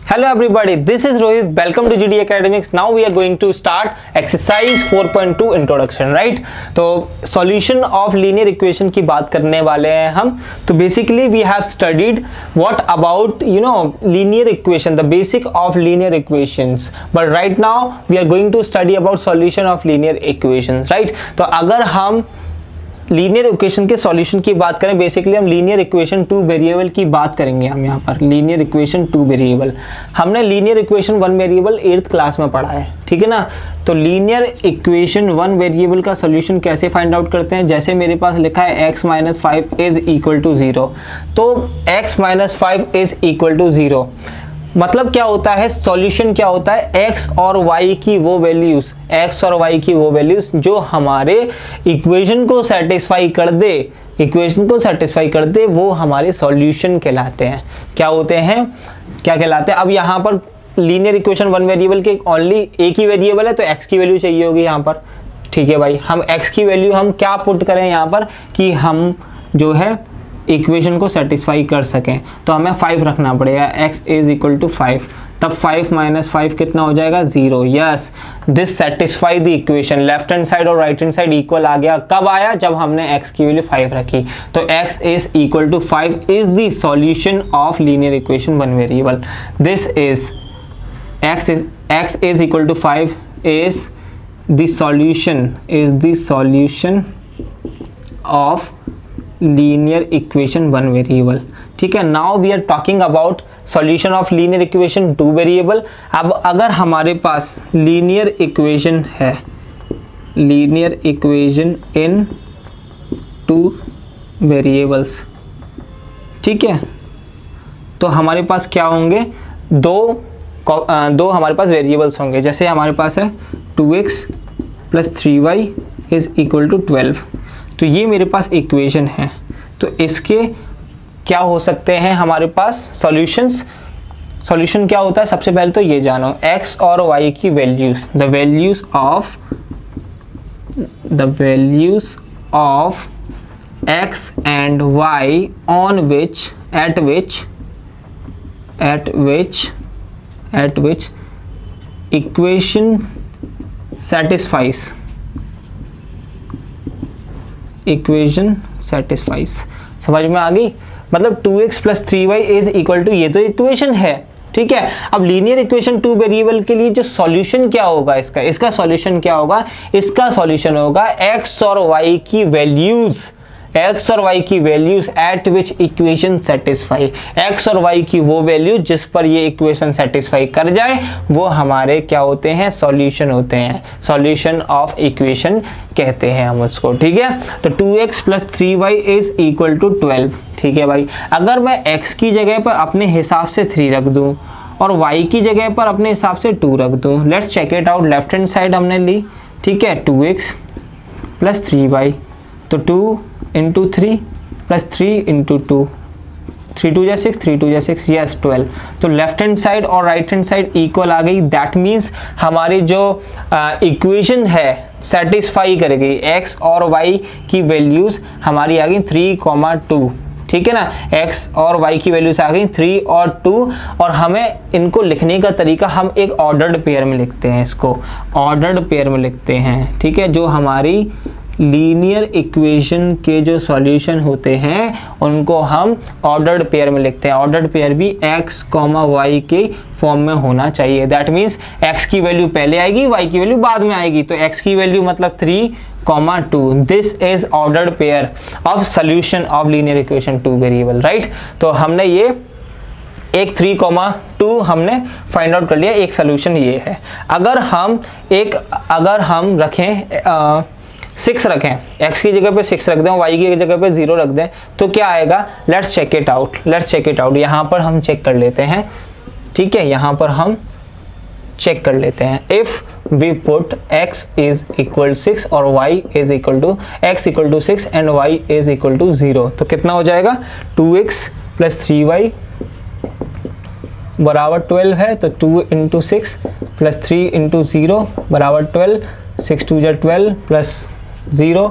Hello everybody, this is Rohit. Welcome to GD Academics. Now we are going to start exercise 4.2 introduction, right? तो solution of linear equation की बात करने वाले हैं हम. तो basically we have studied what about linear equation, the basic of linear equations. But right now we are going to study about solution of linear equations, right? तो अगर हम लीनियर इक्वेशन के सॉल्यूशन की बात करें, बेसिकली हम linear equation two variable की बात करेंगे. हम यहाँ पर लीनियर इक्वेशन टू वेरिएबल, हमने linear equation one variable 8th class में पढ़ा है, ठीक है ना. तो लीनियर इक्वेशन वन वेरिएबल का सॉल्यूशन कैसे फाइंड आउट करते हैं. जैसे मेरे पास लिखा है x minus 5 is equal to 0, तो x minus 5 is equal to 0 मतलब क्या होता है, सॉल्यूशन क्या होता है, x और y की वो वैल्यूज, x और y की वो वैल्यूज जो हमारे इक्वेशन को सेटिस्फाई कर दे, इक्वेशन को सेटिस्फाई कर दे, वो हमारे सॉल्यूशन कहलाते हैं. क्या होते हैं, क्या कहलाते हैं. अब यहाँ पर लीनियर इक्वेशन वन वेरिएबल के ओनली एक ही वेरिएबल है, तो x की वैल्यू चाहिए होगी यहाँ पर, ठीक है भाई. हम x की वैल्यू हम क्या पुट करें यहाँ पर कि हम जो है इक्वेशन को सेटिस्फाई कर सकें, तो हमें 5 रखना पड़ेगा. x इज इक्वल टू 5, तब 5 माइनस 5 कितना हो जाएगा, 0. Yes, this satisfy the equation. Left hand side और राइट हैंड साइड इक्वल आ गया. कब आया, जब हमने x की वैल्यू 5 रखी. तो x is equal to 5 is the solution of linear equation one variable. This is x is equal to 5 is the solution of linear equation one variable, ठीक है. Now we are talking about solution of linear equation two variable. अब अगर हमारे पास linear equation है, linear equation in two variables, ठीक है, तो हमारे पास क्या होंगे, दो हमारे पास वेरिएबल्स होंगे. जैसे हमारे पास है 2x plus 3y is equal to 12, तो ये मेरे पास इक्वेशन है. तो इसके क्या हो सकते हैं हमारे पास सॉल्यूशंस. सॉल्यूशन क्या होता है, सबसे पहले तो ये जानो, x और y की values, the values of x and y on which eight which equation satisfies, equation satisfies. समझ में आ गई. मतलब 2x plus 3y is equal to, ये तो इक्वेशन है, ठीक है. अब लीनियर इक्वेशन टू वेरिएबल के लिए जो सॉल्यूशन क्या होगा, इसका सॉल्यूशन क्या होगा, इसका सॉल्यूशन होगा x और y की वैल्यूज, x और y की वैल्यूज एट विच इक्वेशन सेटिस्फाई. x और y की वो वैल्यू जिस पर ये इक्वेशन सेटिस्फाई कर जाए, वो हमारे क्या होते हैं, सॉल्यूशन होते हैं. सॉल्यूशन ऑफ इक्वेशन कहते हैं हम उसको, ठीक है. तो 2x plus 3y is equal to 12, ठीक है भाई. अगर मैं x की जगह पर अपने हिसाब से 3 रख दूं और y की जगह पर अपने हिसाब से 2 रख दूं, let's check it out. Left hand side हमने ली, ठीक है, 2x प्लस 3y, तो 2 इंटू 3 प्लस 3 इंटू 2, 3 2 जा 6, 3 2 जा 6, यस 12. तो लेफ्ट हैंड साइड और राइट हैंड साइड इक्वल आ गई. दैट मीन्स हमारी जो इक्वेशन है सेटिस्फाई करेगी. x और y की वैल्यूज हमारी आ गई 3,2, ठीक है ना. x और y की वैल्यूज आ गई 3 और 2, और हमें इनको लिखने का तरीका, हम एक ऑर्डर्ड पेयर में लिखते हैं, इसको ऑर्डर्ड पेयर में लिखते हैं, ठीक है. जो हमारी लीनियर इक्वेशन के जो सॉल्यूशन होते हैं उनको हम ऑर्डर्ड पेयर में लिखते हैं. ऑर्डर्ड पेयर भी x, y के फॉर्म में होना चाहिए. दैट मीन्स x की वैल्यू पहले आएगी, y की वैल्यू बाद में आएगी. तो x की वैल्यू मतलब 3,2. This is ordered pair of solution of linear equation two variable, right. तो हमने ये एक 3,2 हमने फाइंड आउट कर लिया, एक सॉल्यूशन ये है. अगर हम रखें 6 रखें, x की जगह पे 6 रख दें, y की जगह पे 0 रख दें, तो क्या आएगा, लेट्स चेक इट आउट. यहाँ पर हम चेक कर लेते हैं, ठीक है. यहाँ पर हम चेक कर लेते हैं. If we put x is equal 6 और y is equal to, x equal to 6 and y is equal to 0, तो कितना हो जाएगा, 2x प्लस 3y बराबर 12 है. तो 2 इंटू 6 प्लस 3 इंटू 0 बराबर 12, 6 2 जा 12 प्लस 0,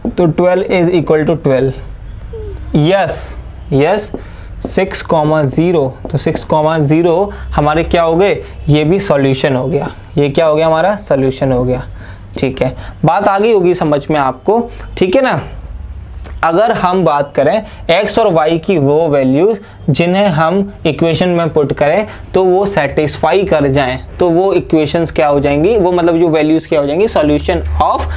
तो 12 इज इक्वल टू 12. यस 6,0, तो 6,0 हमारे क्या हो गए, ये भी सॉल्यूशन हो गया, ये क्या हो गया हमारा सॉल्यूशन हो गया। ठीक है, बात आ गई होगी समझ में आपको, ठीक है ना। अगर हम बात करें x और y की वो वैल्यूज जिन्हें हम इक्वेशन में पुट करें तो वो सेटिस्फाई कर जाएं, तो वो इक्वेशंस क्या हो जाएंगी, वो मतलब जो वैल्यूज क्या हो जाएंगी, सॉल्यूशन ऑफ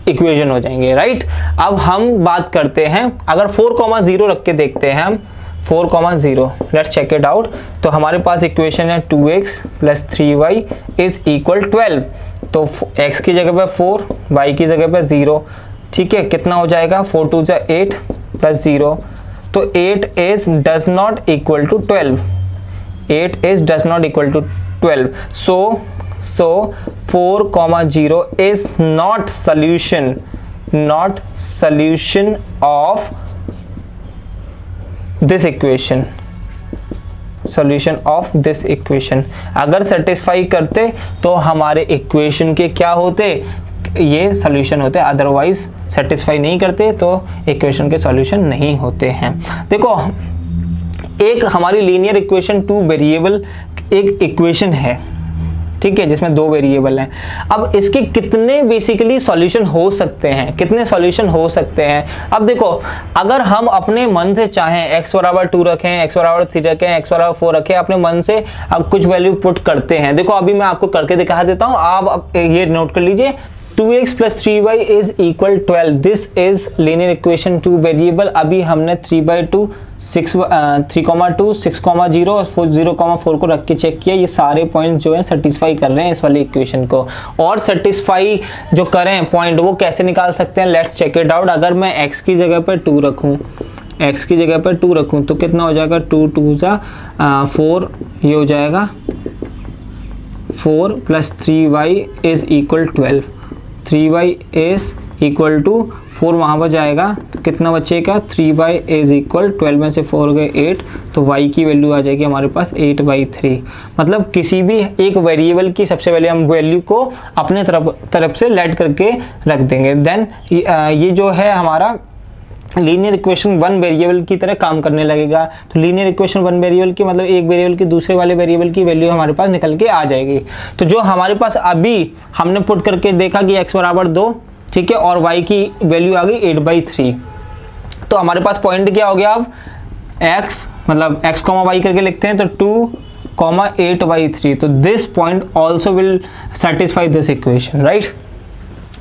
इक्वेशन हो जाएंगे, राइट। अब हम बात करते हैं, अगर 4,0 रख के देखते हैं हम 4,0, लेट्स चेक इट आउट। तो हमारे पास इक्वेशन है 2x + 3y इज इक्वल 12, तो x की जगह पे 4, y की जगह पे 0, ठीक है। कितना हो जाएगा, 4 2 8 + 0, तो 8 is does not equal to 12, 8 is does not equal to 12, so 4,0 is not solution of this equation, solution of this equation. अगर सेटिस्फाई करते तो हमारे इक्वेशन के क्या होते, ये सॉल्यूशन होते, अदरवाइज सेटिस्फाई नहीं करते तो इक्वेशन के सॉल्यूशन नहीं होते हैं। देखो, एक हमारी लीनियर इक्वेशन 2 वेरिएबल एक इक्वेशन है, ठीक है, जिसमें 2 वेरिएबल हैं। अब इसके कितने बेसिकली सॉल्यूशन हो सकते हैं, कितने सॉल्यूशन हो सकते हैं। अब देखो, अगर हम अपने मन से चाहें x = 2 रखें, x = 3 रखें, x = 4 रखें, अपने मन से अब कुछ वैल्यू पुट करते हैं। देखो अभी मैं आपको करके दिखा देता हूं, आप ये नोट कर लीजिए। 2x + 3y is equal 12, this is linear equation 2 variable. अभी हमने 3/2 3,2 6,0 और 0,4 को रख के चेक किया, ये सारे पॉइंट जो है सेटिस्फाई कर रहे हैं इस वाली इक्वेशन को। और सेटिस्फाई जो करें पॉइंट वो कैसे निकाल सकते हैं, लेट्स चेक इट आउट। अगर मैं x की जगह पर 2 रखूं, x की जगह पर 2 रखूं तो कितना हो जाएगा, 2 2 4, ये हो जाएगा 4 + 3y is equal 12, 3y is equal to 4 वहाँ पर जाएगा तो कितना बचेगा, 3y इज इक्वल 12 में से 4 गए 8, तो y की वैल्यू आ जाएगी हमारे पास 8/3। मतलब किसी भी एक वेरिएबल की सबसे पहले हम वैल्यू को अपने तरफ से लेट करके रख देंगे, देन ये जो है हमारा लीनियर इक्वेशन 1 वेरिएबल की तरह काम करने लगेगा। तो लीनियर इक्वेशन 1 वेरिएबल की मतलब एक वेरिएबल की दूसरे वाले वेरिएबल की वैल्यू हमारे पास निकल के आ जाएगी। तो जो हमारे पास अभी हमने पुट करके देखा कि x = 2, ठीक है, और y की वैल्यू आ गई 8/3, तो हमारे पास पॉइंट क्या हो गया, अब x मतलब x, y करके लिखते हैं तो 2,8/3, तो this point also will satisfy this equation, right.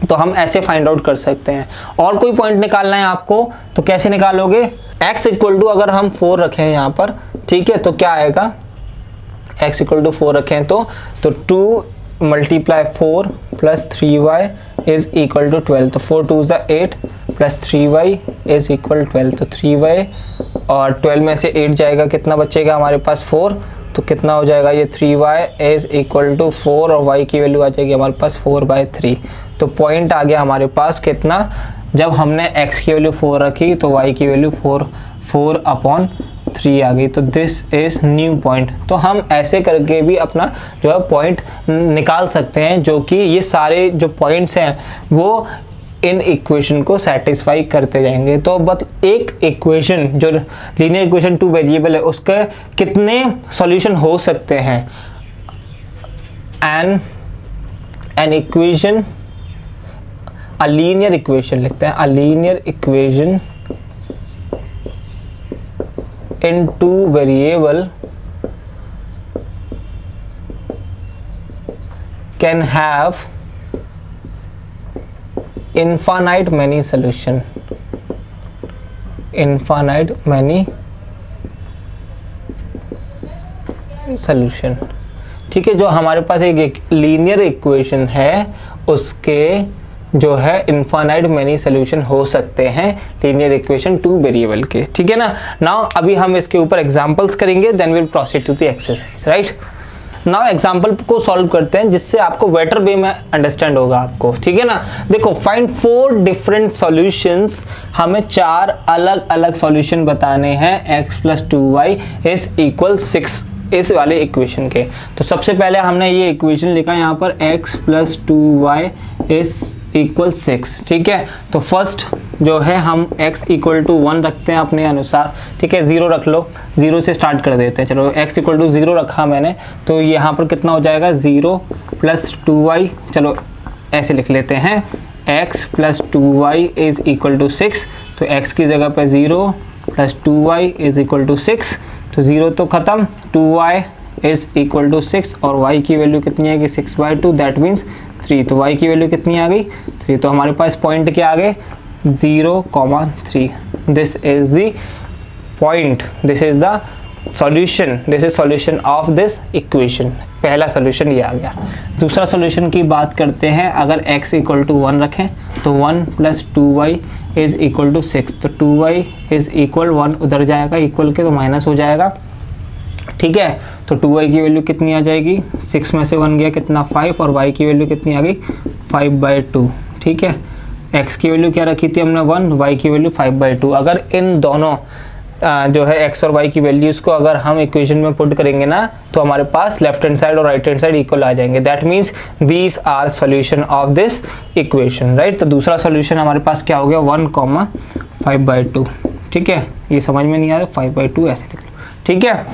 तो हम ऐसे फाइंड आउट कर सकते हैं। और कोई पॉइंट निकालना है आपको तो कैसे निकालोगे, x = अगर हम 4 रखें यहाँ पर, ठीक है, तो क्या आएगा, x = 4 रखें तो 2 × 4 + 3y इज इक्वल टू 12, तो 4 2 8 + 3y इज इक्वल 12, तो 3y और 12 में से 8 जाएगा, कितना बचेगा हमारे पास 4, तो कितना हो जाएगा ये 3y इज इक्वल टू 4 और y की वैल्यू आ जाएगी हमारे पास 4/3। तो पॉइंट आ गया हमारे पास कितना, जब हमने x की वैल्यू 4 रखी तो y की वैल्यू 4/3 आ गई, तो दिस इज न्यू पॉइंट। तो हम ऐसे करके भी अपना जो है पॉइंट निकाल सकते हैं, जो कि ये सारे जो पॉइंट्स हैं वो इन इक्वेशन को सेटिस्फाई करते जाएंगे। तो बस एक इक्वेशन जो लीनियर इक्वेशन 2 वेरिएबल है उसके कितने सॉल्यूशन हो सकते हैं, an equation, a linear equation लिखते हैं, a linear equation in 2 variable can have infinite many solution, infinite many solution, ठीक है। जो हमारे पास एक लीनियर इक्वेशन है उसके जो है इनफाइनाइट मेनी सोल्यूशन हो सकते हैं लीनियर इक्वेशन 2 वेरिएबल के, ठीक है ना। नाउ अभी हम इसके ऊपर एग्जांपल्स करेंगे, then will proceed to the exercise, right. Now example को सॉल्व करते हैं जिससे आपको बेटर वे में अंडरस्टैंड होगा आपको, ठीक है ना। देखो, फाइंड 4 डिफरेंट सॉल्यूशंस, हमें 4 अलग अलग सॉल्यूशन बताने हैं x + 2y इज इक्वल 6 इस वाले इक्वेशन के। तो सबसे पहले हमने ये इक्वेशन लिखा यहाँ पर x + 2y इज इक्वल 6, ठीक है। तो फर्स्ट जो है हम x इक्वल टू 1 रखते हैं अपने अनुसार, ठीक है, 0 रख लो, 0 से स्टार्ट कर देते हैं। चलो x इक्वल टू 0 रखा मैंने, तो यहाँ पर कितना हो जाएगा 0 प्लस 2y, चलो ऐसे लिख लेते हैं x plus 2y is equal to 6, तो x की जगह पे 0 plus 2y is equal to 6, तो 0 तो ख़त्म, 2y इज इक्वल टू 6 और y की वैल्यू कितनी आएगी 6/2, दैट मीन्स 3, तो y की वैल्यू कितनी आ गई 3, तो हमारे पास पॉइंट क्या आ गए 0,3। This is the point, this is the solution, this is solution of this equation. पहला सॉल्यूशन ये आ गया। दूसरा सॉल्यूशन की बात करते हैं। अगर x इक्वल टू 1 रखें तो 1 plus 2y is equal to 6, तो 2y इज इक्वल 1 उधर जाएगा, इक्वल के तो माइनस हो जाएगा, ठीक है, तो 2y की वैल्यू कितनी आ जाएगी 6 में से 1 गया कितना 5, और y की वैल्यू कितनी आ गई 5/2, ठीक है। x की वैल्यू क्या रखी थी हमने 1, y की वैल्यू 5/2। अगर इन दोनों जो है x और y की वैल्यूज़ को अगर हम इक्वेशन में पुट करेंगे ना, तो हमारे पास लेफ्ट हैंड साइड और राइट हैंड साइड इक्वल आ जाएंगे, that means these are solution of this equation, right. तो दूसरा सॉल्यूशन हमारे पास क्या हो गया 1,5/2, ठीक है, ये समझ में नहीं आ रहा 5/2 ऐसे लिख लो, ठीक है।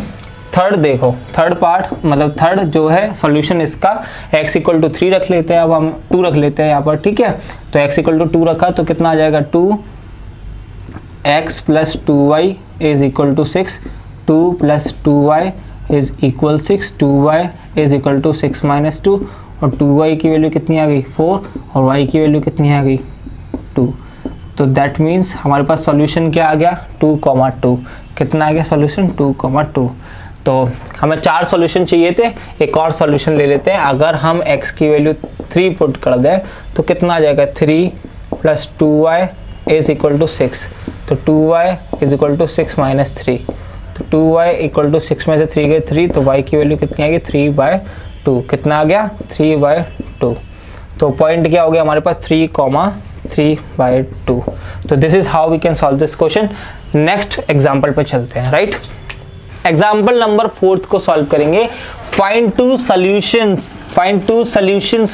थर्ड देखो, थर्ड पार्ट मतलब थर्ड जो है सॉल्यूशन इसका x इक्वल टू 3 रख लेते हैं, अब हम 2 रख लेते हैं यहाँ पर, ठीक है, तो x इक्वल टू 2 रखा तो कितना आ जाएगा 2x plus 2y is equal to 6, 2 plus 2y is equal 6, 2y is equal to 6 minus 2, और 2y की वैल्यू कितनी आ गई 4, और y की वैल्यू कितनी आ गई 2, तो दैट मीन्स हमारे पास सॉल्यूशन क्या आ गया 2,2, कितना आ गया सॉल्यूशन 2,2। तो हमें 4 सॉल्यूशन चाहिए थे, एक और सॉल्यूशन ले लेते हैं। अगर हम x की वैल्यू 3 पुट कर दें तो कितना आ जाएगा 3 plus 2y is equal to 6, तो 2y is equal to 6 minus 3, तो 2y इक्वल टू 6 में से 3 गए 3, तो y की वैल्यू कितनी आएगी 3/2, कितना आ गया 3/2। तो पॉइंट क्या हो गया हमारे पास 3,3/2। तो this is how we can solve this question. Next example पे चलते हैं, राइट। एग्जाम्पल नंबर 4 को सॉल्व करेंगे। Find two solutions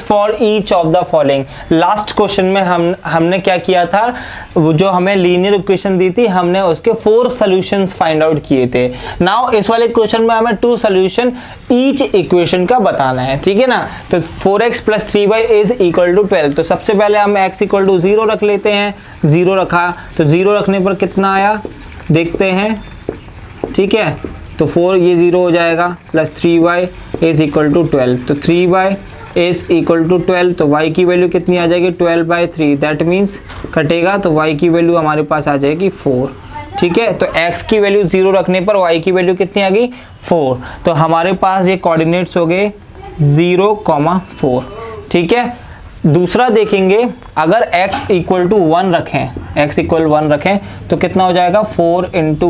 for each of the following. Last question में हमने क्या किया था, वो जो हमें लीनियर इक्वेशन दी थी हमने उसके 4 सॉल्यूशंस फाइंड आउट किए थे। नाउ इस वाले क्वेश्चन में हमें 2 सॉल्यूशन ईच इक्वेशन का बताना है, ठीक है ना। तो 4x plus 3y is equal to 12, तो सबसे पहले हम x इक्वल टू 0 रख लेते हैं, 0 रखा तो 0 रखने पर कितना आया देखते हैं, ठीक है, तो 4 ये 0 हो जाएगा, plus 3y is equal to 12, तो 3y इज इक्वल टू 12, तो y की वैल्यू कितनी आ जाएगी 12/3, दैट मीन्स कटेगा तो y की वैल्यू हमारे पास आ जाएगी 4, ठीक है। तो x की वैल्यू 0 रखने पर y की वैल्यू कितनी आ गई 4, तो हमारे पास ये कोऑर्डिनेट्स हो गए 0,4, ठीक है। दूसरा देखेंगे, अगर x इक्वल टू 1 रखें तो कितना हो जाएगा 4 into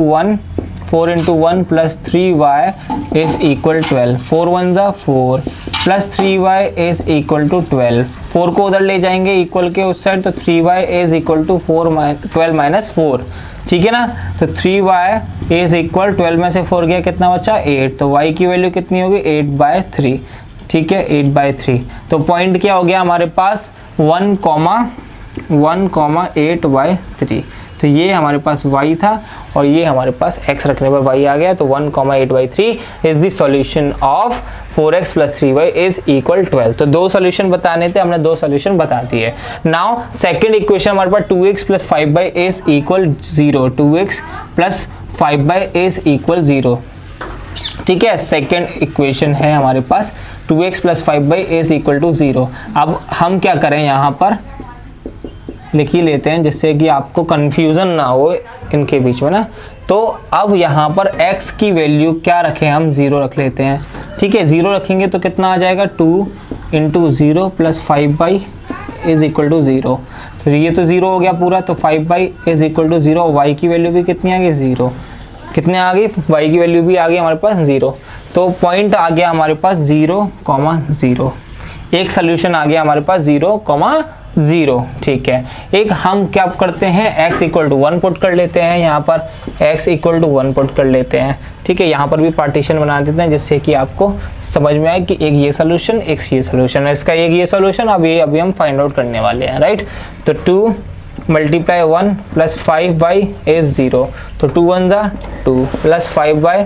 1 plus 3y is equal 12, 4 1 जा 4 plus 3y is equal to 12, 4 को उधर ले जाएंगे इक्वल के उस साइड, तो 3y is equal to 12 minus 4, ठीक है ना। तो 3y इज इक्वल 12 में से 4 गया कितना बचा 8, तो y की वैल्यू कितनी होगी 8/3, ठीक है 8/3। तो पॉइंट क्या हो गया हमारे पास 1,8/3, तो ये हमारे पास y था और ये हमारे पास x रखने पर y आ गया, तो 1,8/3 is the solution of 4x plus 3y is equal 12। तो 2 सॉल्यूशन बताने थे, हमने 2 सॉल्यूशन बता दिए। नाउ सेकंड इक्वेशन हमारे पास 2x plus 5y is equal 0, 2x plus 5y is equal 0, ठीक है। सेकंड इक्वेशन है हमारे पास 2x plus 5y is equal to 0। अब हम क्या करें, यहाँ पर लिख ही लेते हैं जिससे कि आपको कंफ्यूजन ना हो इनके बीच में ना। तो अब यहाँ पर x की वैल्यू क्या रखें हम 0 रख लेते हैं, ठीक है। 0 रखेंगे तो कितना आ जाएगा 2 into 0 plus 5y is equal to 0, तो ये तो 0 हो गया पूरा, तो 5y is equal to 0, y की वैल्यू भी कितनी आ गई 0, कितने आ गई y की वैल्यू भी आ गई हमारे पास 0। तो पॉइंट आ गया हमारे पास 0,0, एक सोल्यूशन आ गया हमारे पास 0,0, ठीक है। एक हम क्या करते हैं x इक्वल टू 1 पुट कर लेते हैं, यहाँ पर x इक्वल टू 1 पुट कर लेते हैं, ठीक है। यहाँ पर भी पार्टीशन बना देते हैं जिससे कि आपको समझ में आए कि एक ये सोल्यूशन एक ये सोल्यूशन है, इसका एक ये सोल्यूशन अभी हम फाइंड आउट करने वाले हैं, राइट। तो 2 मल्टीप्लाई 1 प्लस 5y इज 0, तो 2 1 जा 2 plus 5y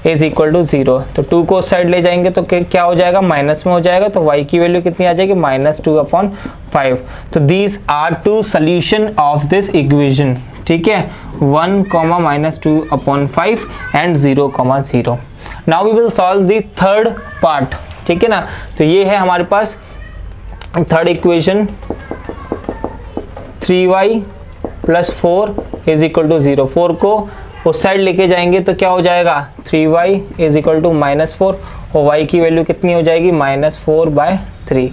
is equal to 0, तो 2 को उस साइड ले जाएंगे तो क्या हो जाएगा, माइनस में हो जाएगा, तो y की वैल्यू कितनी आ जाएगी, -2/5। तो these are two solution of this equation, ठीक है, 1, -2/5 and 0, 0। Now we will solve the third part, ठीक है ना। तो ये है हमारे पास third equation, 3y plus 4 is equal to 0। 4 को उस साइड लेके जाएंगे तो क्या हो जाएगा, 3y इज इक्वल टू -4, और y की वैल्यू कितनी हो जाएगी, -4/3,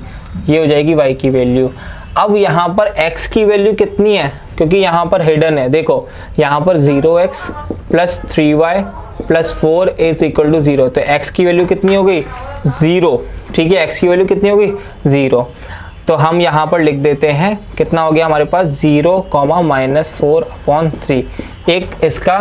ये हो जाएगी y की वैल्यू। अब यहाँ पर x की वैल्यू कितनी है, क्योंकि यहाँ पर हिडन है, देखो यहाँ पर 0x plus 3y plus 4 is equal to 0, तो x की वैल्यू कितनी हो गई, 0, ठीक है, x की वैल्यू कितनी हो गई, 0। तो हम यहाँ पर लिख देते हैं, कितना हो गया हमारे पास, 0, -4/3, एक इसका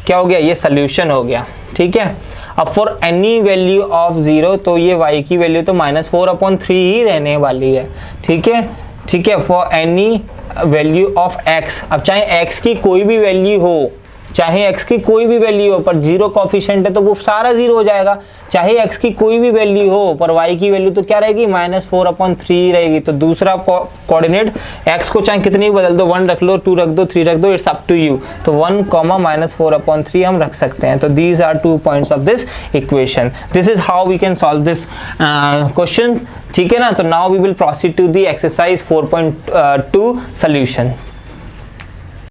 क्या हो गया, ये सोल्यूशन हो गया, ठीक है। अब फॉर एनी वैल्यू ऑफ 0, तो ये y की वैल्यू तो -4/3 ही रहने वाली है, ठीक है, ठीक है। For any value of x, अब चाहे x की कोई भी वैल्यू हो, चाहे x की कोई भी वैल्यू हो, पर 0 कोफिशिएंट है तो वो सारा 0 हो जाएगा, चाहे x की कोई भी वैल्यू हो, पर y की वैल्यू तो क्या रहेगी, -4/3 रहेगी। तो दूसरा कोऑर्डिनेट x को चाहे कितनी भी बदल दो, 1 रख लो, 2 रख दो, 3 रख दो, इट्स अप टू यू। तो 1, -4/3 हम रख सकते हैं। तो these are 2 points of this equation. This is how we can solve this question, ठीक है ना। तो now we will proceed to the exercise 4.2 solution.